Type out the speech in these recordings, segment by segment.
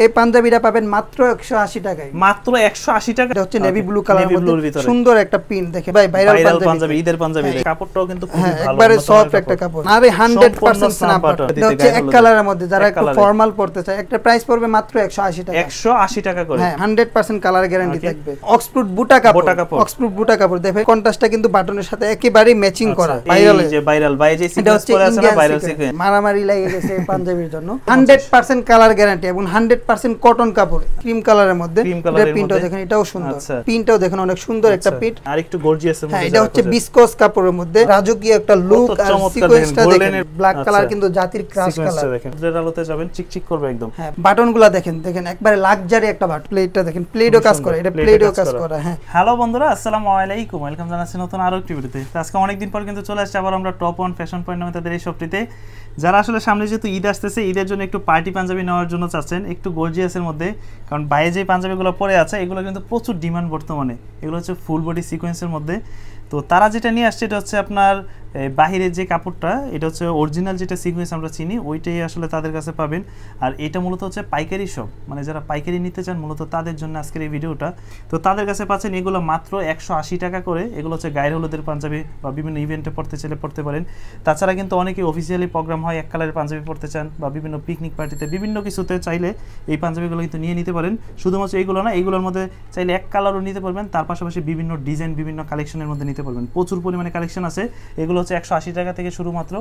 এই পাঞ্জাবিটা পাবেন মাত্র 180 টাকায়। মাত্র 180 টাকা। এটা হচ্ছে নেভি ব্লু কালারের মধ্যে সুন্দর একটা প্রিন্ট দেখে ভাই, ভাইরাল পাঞ্জাবি, ঈদের পাঞ্জাবি। কাপড়টাও কিন্তু খুবই ভালো, একবারে সফট একটা কাপড়। আর এই 100% স্ন্যাপ বাটন। এটা হচ্ছে এক কালারের মধ্যে, যারা একটু ফর্মাল পড়তে চায়, একটা প্রাইস পড়বে মাত্র 180 টাকা। 180 টাকা করে। হ্যাঁ, 100% কালার গ্যারান্টি থাকবে। অক্সফোর্ড বুটা কাপড়, অক্সফোর্ড বুটা কাপড় দেখে কন্ট্রাস্টটা কিন্তু বাটনের সাথে একেবারে ম্যাচিং করা। ভাইরাল, এই যে ভাইরাল ভাই যে সিকোয়েন্স পরে আছে না, ভাইরাল সিকোয়েন্স মারামারি লাগে গেছে এই পাঞ্জাবির জন্য। 100% কালার গ্যারান্টি এবং 100% কটন কাপড়, ক্রিম কালারের মধ্যে। এটা প্রিন্টও দেখেন, এটাও সুন্দর। প্রিন্টটাও দেখেন অনেক সুন্দর একটা প্রিন্ট, আর একটু গর্জিয়াস এর মধ্যে। এটা হচ্ছে বিসকস কাপড়ের মধ্যে রাজকীয় একটা লুক। আর সিকোয়েন্সটা দেখেন, ব্ল্যাক কালার কিন্তু জাতির ক্রাশ কালার। দেখেন এর আলোতে যাবেন চিকচিক করবে একদম। হ্যাঁ, বাটনগুলো দেখেন, দেখেন একবারে লাক্সারি একটা বাটন। প্লেটটা দেখেন, প্লেটও কাজ করে, এটা প্লেটও কাজ করে। হ্যাঁ, হ্যালো বন্ধুরা, আসসালামু আলাইকুম, ওয়েলকাম জানাচ্ছি নতুন আরো একটি ভিডিওতে। আজকে অনেকদিন পর কিন্তু চলে আসছে আবার আমরা টপ ওয়ান ফ্যাশন পয়েন্ট নামে তাদের এই শপটিতে। যারা আসলে সামনে যেহেতু ঈদ আসতেছে, ঈদের জন্য একটু পার্টি পাঞ্জাবি নেওয়ার জন্য চাচ্ছেন একটু গর্জিয়াসের মধ্যে, কারণ বাইরে যে পাঞ্জাবিগুলো পরে আছে এগুলো কিন্তু প্রচুর ডিমান্ড বর্তমানে। এগুলো হচ্ছে ফুল বডি সিকোয়েন্সের মধ্যে। তো তারা যেটা নিয়ে আসছে এটা হচ্ছে আপনার বাহিরের যে কাপড়টা, এটা হচ্ছে অরিজিনাল যেটা সিকোয়েন্স আমরা চিনি, ওইটাই আসলে তাদের কাছে পাবেন। আর এটা মূলত হচ্ছে পাইকারি শপ, মানে যারা পাইকারি নিতে চান মূলত তাদের জন্য আজকের এই ভিডিওটা। তো তাদের কাছে পাচ্ছেন এগুলো মাত্র 180 টাকা করে। এগুলো হচ্ছে গায়ের হলুদের পাঞ্জাবি বা বিভিন্ন ইভেন্টে পড়তে চাইলে পড়তে পারেন। তাছাড়া কিন্তু অনেকেই অফিসিয়ালি প্রোগ্রাম হয়, এক কালারের পাঞ্জাবি পড়তে চান, বা বিভিন্ন পিকনিক পার্টিতে বিভিন্ন কিছুতে চাইলে এই পাঞ্জাবিগুলো কিন্তু নিয়ে নিতে পারেন। শুধুমাত্র এইগুলো না, এইগুলোর মধ্যে চাইলে এক কালারও নিতে পারবেন, তার পাশাপাশি বিভিন্ন ডিজাইন বিভিন্ন কালেকশনের মধ্যে নিতে পারবেন। প্রচুর পরিমাণে কালেকশন আছে। এগুলো হচ্ছে 180 টাকা থেকে শুরু মাত্র।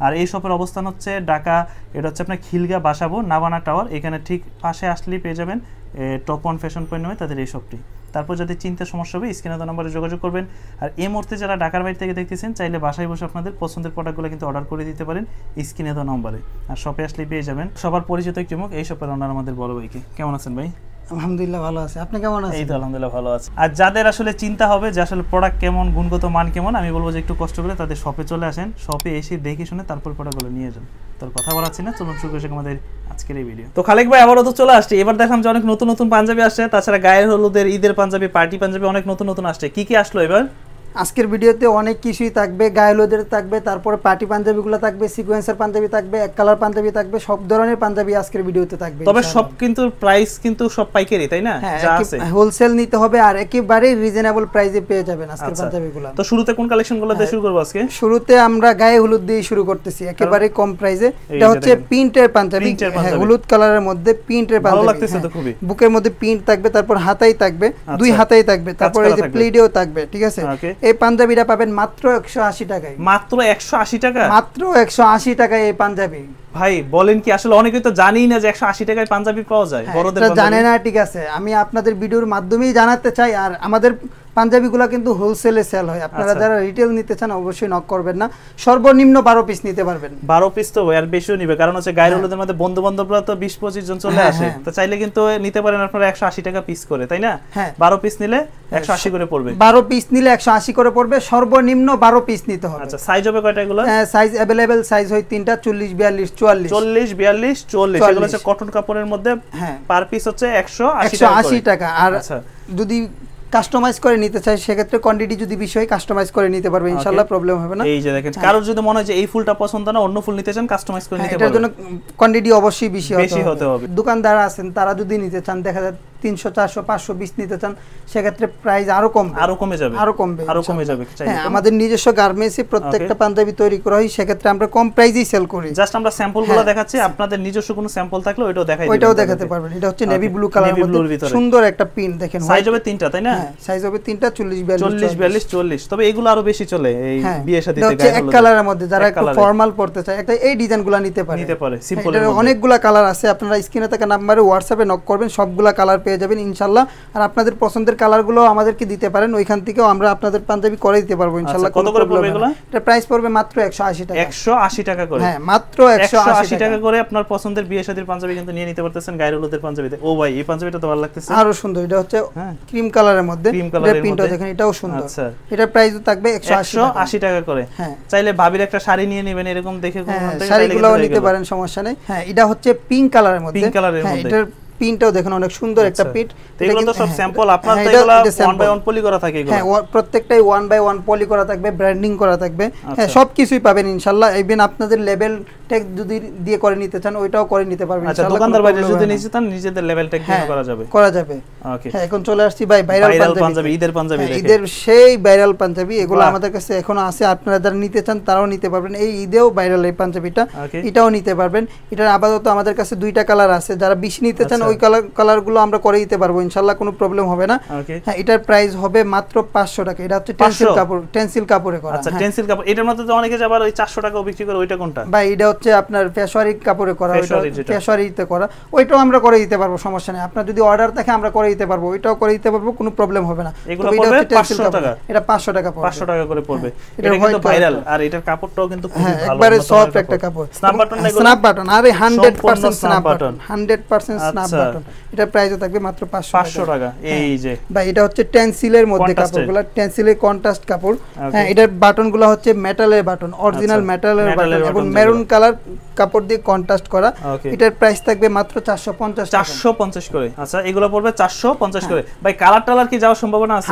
আর এই শপের অবস্থান হচ্ছে ঢাকা, এটা হচ্ছে আপনার খিলগা বাসাবো নাভানা টাওয়ার, এখানে ঠিক পাশে আসলেই পেয়ে যাবেন টপ ওয়ান ফ্যাশন পয়েন্ট নামে তাদের এই শপটি। তারপর যদি চিন্তা সমস্যা হবে স্ক্রিনে দেওয়া নম্বরে যোগাযোগ করবেন। আর এই মুহূর্তে যারা ঢাকার বাইরে থেকে দেখতেছেন, চাইলে বাসায় বসে আপনাদের পছন্দের প্রোডাক্টগুলো কিন্তু অর্ডার করে দিতে পারেন স্ক্রিনে দেওয়া নম্বরে। আর শপে আসলেই পেয়ে যাবেন সবার পরিচিত একটি মুখ, এই শপের ওনার আমাদের বড় ভাইকে। কেমন আছেন ভাই? আলহামদুলিল্লাহ ভালো আছে, আপনি কেমন আছেন? এই তো আলহামদুলিল্লাহ ভালো আছে। আর যাদের আসলে চিন্তা হবে যে আসলে প্রোডাক্ট কেমন, গুণগত মান কেমন, আমি বলবো যে একটু কষ্ট করে তাদের শপে চলে আসেন, শপে এসে দেখে শুনে তারপর প্রোডাক্টগুলো নিয়ে যান। তোর কথা বলাচ্ছি না, চলুন শুরু করি আমাদের আজকের এই ভিডিও। তো খালেক ভাই আবারও তো চলে আসছে, এবার দেখলাম যে অনেক নতুন নতুন পাঞ্জাবি আসছে, তাছাড়া গায়ের হলুদের ঈদের পাঞ্জাবি, পার্টি পাঞ্জাবি অনেক নতুন নতুন আসছে। কি কি আসলো এবার? আজকের ভিডিওতে অনেক কিছুই থাকবে, গায়ে হলুদের থাকবে, তারপরে পার্টি পাঞ্জাবিগুলো থাকবে, সিকোয়েন্সের পাঞ্জাবি থাকবে, এক কালার পাঞ্জাবি থাকবে, সব ধরনের পাঞ্জাবি আজকের ভিডিওতে থাকবে। তবে সব কিন্তু প্রাইস কিন্তু সব পাইকারি, তাই না? যা আছে হোলসেল নিতে হবে আর একেবারে রিজনেবল প্রাইসে পেয়ে যাবেন আজকের পাঞ্জাবিগুলো। তো শুরুতে কোন কালেকশনগুলো দিয়ে শুরু করব আজকে? শুরুতে আমরা গায়ে হলুদ দিয়ে শুরু করতেছি, একেবারে কম প্রাইসে। এটা হচ্ছে প্রিন্টের পাঞ্জাবি, হলুদ কালারের মধ্যে প্রিন্টের পাঞ্জাবি। ভালো লাগতেছে তো খুবই। বুকের মধ্যে প্রিন্ট থাকবে, তারপর হাতাই থাকবে, দুই হাতাই থাকবে, তারপর এই যে প্লিডেও থাকবে, ঠিক আছে? এই পাঞ্জাবিটা পাবেন মাত্র 180 টাকায়। মাত্র 180 টাকা? মাত্র 180 টাকায় এই পাঞ্জাবি। ভাই বলেন কি, আসলে অনেকেই তো জানেই না যে 180 টাকায় পাঞ্জাবি পাওয়া যায়, বড়দের পাঞ্জাবি জানে না, ঠিক আছে? আমি আপনাদের ভিডিওর মাধ্যমেই জানাতে চাই। আর আমাদের পাঞ্জাবিগুলো কিন্তু হোলসেলে সেল হয়, আপনারা যারা রিটেল নিতে চান অবশ্যই নক করবেন না, সর্বনিম্ন 12 পিস নিতে পারবেন। 12 পিস তো আর বেশিও নিবে, কারণ হচ্ছে গায়ের হলুদের মধ্যে বন্ধু বান্ধবরা তো 20-25 জন চলে আসে, তো চাইলে কিন্তু নিতে পারেন আপনারা 180 টাকা পিস করে, তাই না? 12 পিস নিলে 180 করে পড়বে। 12 পিস নিলে 180 করে পড়বে, সর্বনিম্ন 12 পিস নিতে হবে। আচ্ছা, সাইজ হবে কয়টা এগুলো? সাইজ अवेलेबल সাইজ হয় তিনটা, 40 42 44। 40 42 44 এগুলো হচ্ছে কটন কাপড়ের মধ্যে। পার পিস হচ্ছে 180 টাকা। আর যদি কাস্টমাইজ করে নিতে চাই সেক্ষেত্রে কোয়ান্টিটি যদি বিষয় কাস্টমাইজ করে নিতে পারবে, ইনশাআল্লাহ প্রবলেম হবে না। এই যে দেখেন, কারোর যদি মনে হয় যে এই ফুলটা পছন্দ না, অন্য ফুল নিতে চান, কাস্টমাইজ করে নিতে পারবেন। এটার জন্য কোয়ান্টিটি অবশ্যই বেশি হতে হবে। দোকানদার আছেন তারা যদি নিতে চান, দেখা যায় 300 400 520 নিতে চান, সেক্ষেত্রে প্রাইস আরো কমে যাবে। হ্যাঁ, আমাদের নিজস্ব গার্মেন্টসে প্রত্যেকটা পাঞ্জাবি তৈরি করা হয়, সেক্ষেত্রে আমরা কম প্রাইসেই সেল করি। জাস্ট আমরা স্যাম্পলগুলো দেখাচ্ছি, আপনাদের নিজস্ব কোনো স্যাম্পল থাকলে ওইটাও দেখাতে পারবেন। এটা হচ্ছে নেভি ব্লু কালারের মধ্যে সুন্দর একটা প্রিন্ট দেখেন। সাইজ হবে তিনটা, তাই না? সাইজ হবে তিনটা, 40 42 40। তবে এগুলো আরো বেশি চলে এই বিয়ে শাদীতে। এটা এক কালারের মধ্যে, যারা একটু ফর্মাল পড়তে চায় একটা এই ডিজাইনগুলো নিতে পারে। সিম্পলের মধ্যে অনেকগুলা কালার আছে, আপনারা স্ক্রিনে থাকা নম্বরে হোয়াটসঅ্যাপে নক করবেন, সবগুলা কালার পেয়ে যাবেন ইনশাআল্লাহ। আর আপনাদের পছন্দের কালারগুলো আমাদেরকে দিতে পারেন, ওইখান থেকেও আমরা আপনাদের পাঞ্জাবি করে দিতে পারবো ইনশাআল্লাহ। কত করে পড়বে এগুলো? এটা প্রাইস পড়বে মাত্র 180 টাকা। 180 টাকা করে? হ্যাঁ, মাত্র 180 টাকা করে আপনার পছন্দের বিয়ে শাদীর পাঞ্জাবি কিন্তু নিয়ে নিতে পারতেছেন গায়ের হলুদের পাঞ্জাবিতে। ও ভাই, এই পাঞ্জাবিটা তো ভালো লাগতেছে, আরো সুন্দর। এটা হচ্ছে ক্রিম কালারের মধ্যে, এটা প্রিন্টও দেখেন, এটাও সুন্দর। আচ্ছা, এটা প্রাইসও থাকবে 180 টাকা করে। হ্যাঁ, চাইলে ভাবির একটা শাড়ি নিয়ে নেবেন এরকম দেখে, শাড়িগুলোও নিতে পারেন, সমস্যা নেই। হ্যাঁ, এটা হচ্ছে পিঙ্ক কালারের মধ্যে। এটার প্রিন্টটাও দেখুন অনেক সুন্দর একটা প্রিন্ট। এগুলো তো সব স্যাম্পল, আপনার তো এগুলো 1 বাই 1 পলি করা থাকে এগুলো। হ্যাঁ, প্রত্যেকটাই 1 বাই 1 পলি করা থাকবে, ব্র্যান্ডিং করা থাকবে। হ্যাঁ, সবকিছুই পাবেন ইনশাআল্লাহ। ইভেন আপনাদের লেভেল ট্যাগ যদি দিয়ে করে নিতে চান ওইটাও করে নিতে পারবেন আচ্ছা দোকানদার বাইরে যদি নিতে চান নিজেদের লেভেল ট্যাগ দিয়ে করা যাবে ওকে হ্যাঁ এখন চলে আসছি ভাই ভাইরাল পাঞ্জাবি ঈদের পাঞ্জাবি দেখেন ঈদের সেই ভাইরাল পাঞ্জাবি এগুলো আমাদের কাছে এখনো আছে আপনারা যারা নিতে চান তারাও নিতে পারবেন এই ঈদেও ভাইরাল এই পাঞ্জাবিটা এটাও নিতে পারবেন এটার আপাতত আমাদের কাছে দুইটা কালার আছে যারা বেশি নিতে চান ওই কালারগুলো আমরা করে দিতে পারবো ইনশাআল্লাহ কোনো প্রবলেম হবে না হ্যাঁ এটার প্রাইস হবে মাত্র 500 টাকা এটা হচ্ছে টেনসিল কাপড়ে করা আচ্ছা টেনসিল কাপড় এটার মধ্যে তো অনেকে আবার ওই 400 টাকাও বিক্রি করে ওইটা কোনটা ভাই এটা হচ্ছে আপনার পেশওয়ারি কাপড়ে করা ওইটা পেশওয়ারিতে করা ওইটাও আমরা করে দিতে পারবো সমস্যা নেই আপনার যদি অর্ডার থাকে আমরা করে দিতে পারবো ওইটাও করে দিতে পারবো কোনো প্রবলেম হবে না এগুলো পড়বে 500 টাকা এটা 500 টাকা পড়বে 500 টাকা করে পড়বে এটা কিন্তু ভাইরাল আর এটার কাপড়টাও কিন্তু খুব ভালো একবারে সফট একটা কাপড় স্ন্যাপ বাটন আরে 100% স্ন্যাপ বাটন 100% স্ন্যাপ বাটন এটা প্রাইসও থাকবে মাত্র 500 টাকা এই যে ভাই এটা হচ্ছে টেনসিলের মধ্যে কাপড়গুলো টেনসিলের কন্ট্রাস্ট কাপড় হ্যাঁ এটার বাটনগুলো হচ্ছে মেটালের বাটন অরিজিনাল মেটালের বাটন এবং মেরুন কালার কাপড় দিয়ে কন্ট্রাস্ট করা এটার প্রাইস থাকবে মাত্র 450 করে আচ্ছা এগুলো পড়বে 450 করে ভাই কালার টালার কি যাওয়ার সম্ভাবনা আছে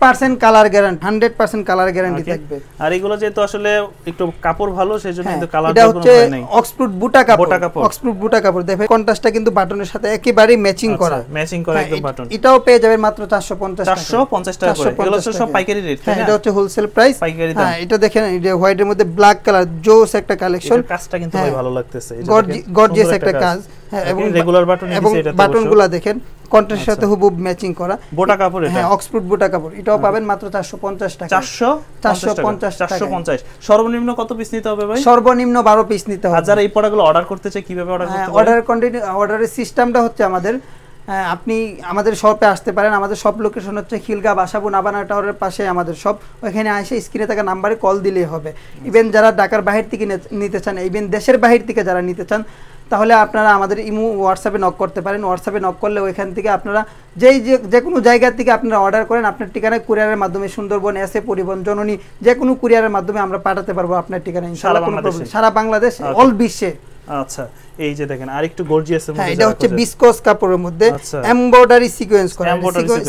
100% কালার গ্যারান্টি 100% কালার গ্যারান্টি থাকবে আর এগুলো যেহেতু আসলে একটু কাপড় ভালো সেজন্য কিন্তু কালার এটা হচ্ছে অক্সফোর্ড বুটা কাপড় অক্সফোর্ড বুটা কাপড় দেখেন কন্ট্রাস্টটা কিন্তু বাটনের সাথে একেবারে ম্যাচিং করা একদম বাটন এটাও পেয়ে যাবেন মাত্র 450 টাকা করে এগুলো সব পাইকারি রেট তাই না এটা হচ্ছে হোলসেল প্রাইস পাইকারি দাম এটা দেখেন এটা হোয়াইটের মধ্যে ব্ল্যাক কালার জোস একটা কালেকশন কাজটা কিন্তু ভাই ভালো লাগতেছে গর্জিয়াস একটা কাজ এবং রেগুলার বাটন দিয়েছে এটা বাটনগুলো দেখেন কন্ট্রাস্টের সাথে হুবহু ম্যাচিং করা বোটা কাপড় এটা হ্যাঁ অক্সফোর্ড বোটা কাপড় এটাও পাবেন মাত্র 450 টাকা 450 সর্বনিম্ন কত পিস নিতে হবে ভাই সর্বনিম্ন 12 পিস নিতে হবে যারা এই প্রোডাক্টগুলো অর্ডার করতে চায় কিভাবে অর্ডার করতে পারে অর্ডারের সিস্টেমটা হচ্ছে আমাদের আপনি আমাদের শপে আসতে পারেন আমাদের শপ লোকেশন হচ্ছে খিলগা বাসাবো নাবানা টাওয়ারের পাশে আমাদের শপ ওখানে এসে স্ক্রিনে থাকা নাম্বারে কল দিলেই হবে ইভেন যারা ঢাকার বাইরে থেকে নিতে চান ইভেন দেশের বাইরে থেকে যারা নিতে চান তাহলে আপনারা আমাদের ইমো হোয়াটসঅ্যাপে নক করতে পারেন হোয়াটসঅ্যাপে নক করলে ওইখান থেকে আপনারা যে কোনো জায়গা থেকে আপনারা অর্ডার করেন আপনার ঠিকানায় কুরিয়ারের মাধ্যমে সুন্দরবন এসে পরিবহন জননী যে কোনো কুরিয়ারের মাধ্যমে আমরা পাঠাতে পারবো আপনার ঠিকানায় ইনশাআল্লাহ কোনো প্রবলেম সারা বাংলাদেশ অল বিশ্বে আচ্ছা এই যে দেখেন আরেকটু গর্জিয়াস এর মধ্যে এটা হচ্ছে বিসকস কাপড়ের মধ্যে এমব্রয়ডারি সিকোয়েন্স করা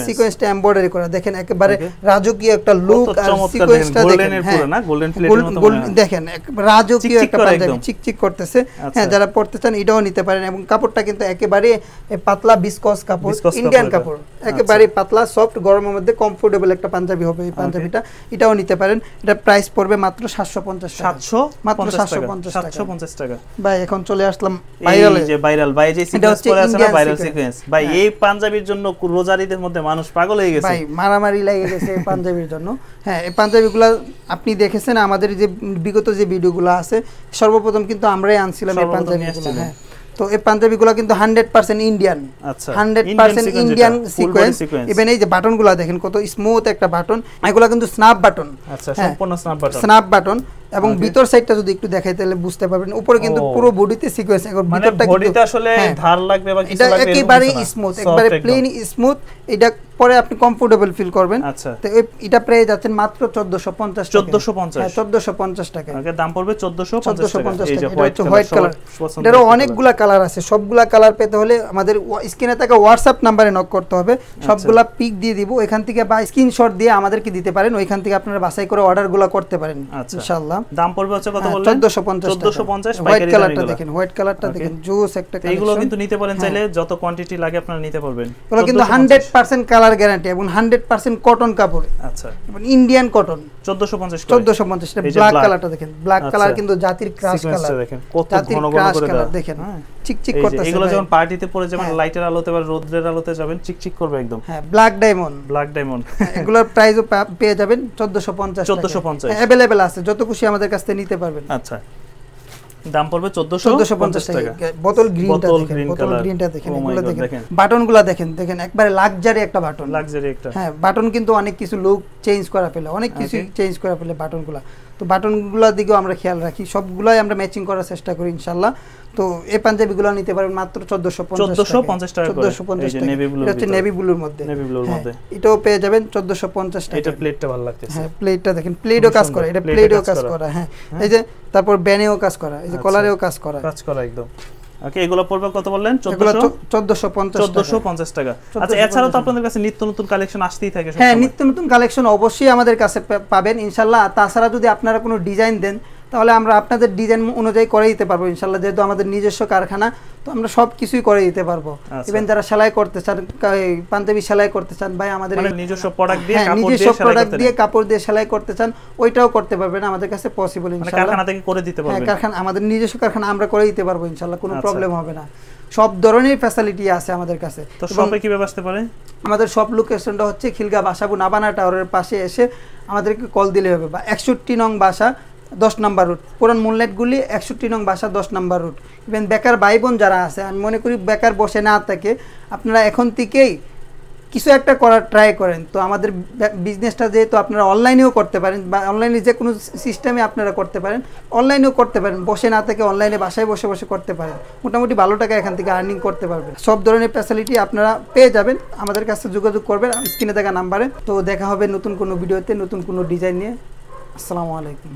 সিকোয়েন্সটা এমব্রয়ডারি করা দেখেন একেবারে রাজকীয় একটা লুক আর সিকোয়েন্সটা দেখেন পুরো না গোল্ডেন প্লেটের মতো দেখেন রাজকীয় একটা পাঞ্জাবি চিকচিক করতেছে হ্যাঁ যারা পড়তে চান এটাও নিতে পারেন এবং কাপড়টা কিন্তু একেবারে পাতলা বিসকস কাপড় ইন্ডিয়ান কাপড় একেবারে পাতলা সফট গরমের মধ্যে কমফোর্টেবল একটা পাঞ্জাবি হবে এই পাঞ্জাবিটা এটাও নিতে পারেন এটা প্রাইস পড়বে মাত্র 750 টাকা মাত্র 750 টাকা ভাই এখন চলে আসলাম ভাইরাল ভাই যে সিকোয়েন্স পরে আছে না ভাইরাল সিকোয়েন্স ভাই এই পাঞ্জাবির জন্য রোজারিদের মধ্যে মানুষ পাগল হয়ে গেছে ভাই মারামারি লেগে গেছে এই পাঞ্জাবির জন্য হ্যাঁ এই পাঞ্জাবিগুলো আপনি দেখেছেন আমাদের যে বিগত যে ভিডিওগুলো আছে সর্বপ্রথম কিন্তু আমরাই আনছিলাম এই পাঞ্জাবিগুলো হ্যাঁ তো এই পাঞ্জাবিগুলো কিন্তু 100% ইন্ডিয়ান আচ্ছা 100% ইন্ডিয়ান সিকোয়েন্স ইভেন এই যে বাটনগুলো দেখেন কত স্মুথ একটা বাটন এগুলো কিন্তু স্ন্যাপ বাটন আচ্ছা সম্পূর্ণ স্ন্যাপ বাটন এবং ভিতর সাইডটা যদি একটু দেখাই তাহলে বুঝতে পারবেন উপরে কিন্তু পুরো বডিতে সিকোয়েন্স এবং ভিতরটা বডিতে আসলে ধার লাগবে বা কিছু লাগবে এটা একেবারে স্মুথ একবারে প্লেন স্মুথ এটা পরে আপনি কমফোর্টেবল ফিল করবেন আচ্ছা তো এটা প্রাইস যাচ্ছে মাত্র 1450 টাকা আগে দাম পড়বে 1450 টাকা এই যে হোয়াইট কালার এটারও অনেকগুলা কালার আছে সবগুলা কালার পেতে হলে আমাদের স্ক্রিনে থাকা হোয়াটসঅ্যাপ নম্বরে নক করতে হবে সবগুলা পিক দিয়ে দিব ওইখান থেকে বা স্ক্রিনশট দিয়ে আমাদেরকে দিতে পারেন ওইখান থেকে আপনারা বাছাই করে অর্ডারগুলো করতে পারেন ইনশাআল্লাহ দাম পড়বে হচ্ছে কত বললেন 1450 হোয়াইট কালারটা দেখেন হোয়াইট কালারটা দেখেন জোস একটা কালেকশন এগুলো কিন্তু নিতে পারেন চাইলে যত কোয়ান্টিটি লাগে আপনারা নিতে পারবেন এগুলো কিন্তু 100% কালার গ্যারান্টি এবং 100% কটন কাপড় আচ্ছা এবং ইন্ডিয়ান কটন 1450 এটা ব্ল্যাক কালারটা দেখেন ব্ল্যাক কালার কিন্তু জাতির ক্রাশ কালার দেখেন কত ঘন ঘন করে দেখেন চিকচিক করতেছে এগুলো যখন পার্টিতে পরে যেমন লাইটের আলোতে বা রোদের আলোতে যাবেন চিকচিক করবে একদম হ্যাঁ ব্ল্যাক ডায়মন্ড এগুলোর প্রাইসও পেয়ে যাবেন 1450 अवेलेबल আছে যত খুশি আমাদের কাছ থেকে নিতে পারবেন আচ্ছা দাম পড়বে 1450 টাকা বোতল গ্রিনটা দেখেন এগুলো দেখেন বাটনগুলো দেখেন একবারে লাক্সারি একটা বাটন হ্যাঁ বাটন কিন্তু অনেক কিছু লুক চেঞ্জ করা ফেলে অনেক কিছু চেঞ্জ করা ফেলে বাটনগুলো তো বাটনগুলোর দিকেও আমরা খেয়াল রাখি সবগুলাই আমরা ম্যাচিং করার চেষ্টা করি ইনশাআল্লাহ তো এই পাঞ্জাবিগুলো নিতে পারেন মাত্র 1450 টাকা 1450 টাকা এটা হচ্ছে নেভি ব্লুর মধ্যে এটাও পেয়ে যাবেন 1450 টাকা এটা প্লেটটা ভালো লাগতেছে হ্যাঁ প্লেটটা দেখেন প্লেটও কাজ করে এটা প্লেটও কাজ করা হ্যাঁ এই যে তারপর ব্যানেও কাজ করা এই যে কলারেও কাজ করা একদম ওকে এগুলো পড়বে কত বললেন 1450 টাকা আচ্ছা এছাড়াও তো আপনাদের কাছে নিত্য নতুন কালেকশন আসতেই থাকে হ্যাঁ নিত্য নতুন কালেকশন অবশ্যই আমাদের কাছে পাবেন ইনশাআল্লাহ তাছাড়া যদি আপনারা কোনো ডিজাইন দেন তাহলে আমরা আপনাদের ডিজাইন অনুযায়ী করে দিতে পারবো ইনশাআল্লাহ। যেহেতু আমাদের নিজস্ব কারখানা, তো আমরা সব কিছুই করে দিতে পারবো। ইভেন যারা সেলাই করতে চান, পাঞ্জাবি সেলাই করতে চান, ভাই আমাদের নিজস্ব প্রোডাক্ট দিয়ে কাপড় দিয়ে সেলাই করতে চান, ওইটাও করতে পারবেন আমাদের কাছে পসিবল ইনশাআল্লাহ। কারখানা থেকে করে দিতে পারবেন। হ্যাঁ, কারখানা আমাদের নিজস্ব কারখানা, আমরা করে দিতে পারবো ইনশাআল্লাহ, কোনো প্রবলেম হবে না। সব ধরনের ফ্যাসিলিটি আছে আমাদের কাছে। তো শপে কিভাবে আসতে পারে? আমাদের শপ লোকেশনটা হচ্ছে খিলগাঁও বাসাবু নাবানা টাওয়ারের পাশে এসে আমাদেরকে কল দিলে হবে, বা 61 নং বাসা 10 নম্বর রুট, পুরান মুনলাইটগুলি 61 নং বাসা 10 নম্বর রুট। ইভেন বেকার ভাই বোন যারা আছে, আমি মনে করি বেকার বসে না থাকে, আপনারা এখন থেকেই কিছু একটা করার ট্রাই করেন। তো আমাদের বিজনেসটা যেহেতু আপনারা অনলাইনেও করতে পারেন, বা অনলাইনে যে কোনো সিস্টেমে আপনারা করতে পারেন, অনলাইনেও করতে পারেন, বসে না থেকে অনলাইনে বাসায় বসে বসে করতে পারেন, মোটামুটি ভালো টাকা এখান থেকে আর্নিং করতে পারবেন। সব ধরনের ফ্যাসিলিটি আপনারা পেয়ে যাবেন, আমাদের কাছে যোগাযোগ করবেন স্ক্রিনে থাকা নাম্বারে। তো দেখা হবে নতুন কোনো ভিডিওতে, নতুন কোনো ডিজাইন নিয়ে। আসসালামু আলাইকুম।